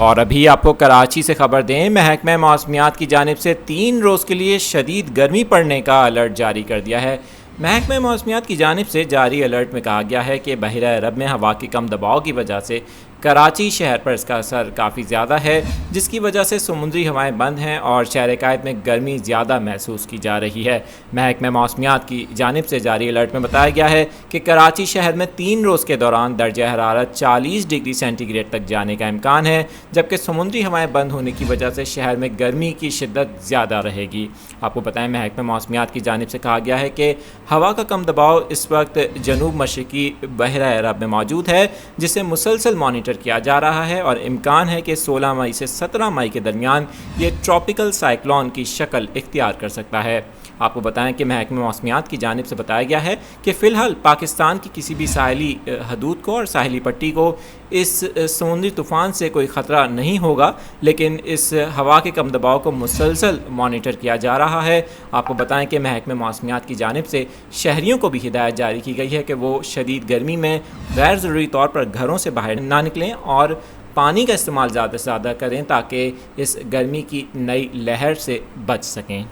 اور ابھی آپ کو کراچی سے خبر دیں، محکمہ موسمیات کی جانب سے 3 روز کے لیے شدید گرمی پڑنے کا الرٹ جاری کر دیا ہے۔ محکمہ موسمیات کی جانب سے جاری الرٹ میں کہا گیا ہے کہ بحیرہ عرب میں ہوا کے کم دباؤ کی وجہ سے کراچی شہر پر اس کا اثر کافی زیادہ ہے، جس کی وجہ سے سمندری ہوائیں بند ہیں اور شہر قائد میں گرمی زیادہ محسوس کی جا رہی ہے۔ محکمہ موسمیات کی جانب سے جاری الرٹ میں بتایا گیا ہے کہ کراچی شہر میں 3 روز کے دوران درجہ حرارت 40 ڈگری سینٹی گریڈ تک جانے کا امکان ہے، جبکہ سمندری ہوائیں بند ہونے کی وجہ سے شہر میں گرمی کی شدت زیادہ رہے گی۔ آپ کو بتائیں، محکمہ موسمیات کی جانب سے کہا گیا ہے کہ ہوا کا کم دباؤ اس وقت جنوب مشرقی بحیرہ عرب میں موجود ہے، جسے مسلسل مانیٹر کیا جا رہا ہے اور امکان ہے کہ 16 مئی سے 17 مئی کے درمیان یہ ٹراپیکل سائیکلون کی شکل اختیار کر سکتا ہے۔ آپ کو بتائیں کہ محکمہ موسمیات کی جانب سے بتایا گیا ہے کہ فی الحال پاکستان کی کسی بھی ساحلی حدود کو اور ساحلی پٹی کو اس سمندری طوفان سے کوئی خطرہ نہیں ہوگا، لیکن اس ہوا کے کم دباؤ کو مسلسل مانیٹر کیا جا رہا ہے۔ آپ کو بتائیں کہ محکمہ موسمیات کی جانب سے شہریوں کو بھی ہدایت جاری کی گئی ہے کہ وہ شدید گرمی میں غیر ضروری طور پر گھروں سے باہر نہ نکلیں اور پانی کا استعمال زیادہ سے زیادہ کریں تاکہ اس گرمی کی نئی لہر سے بچ سکیں۔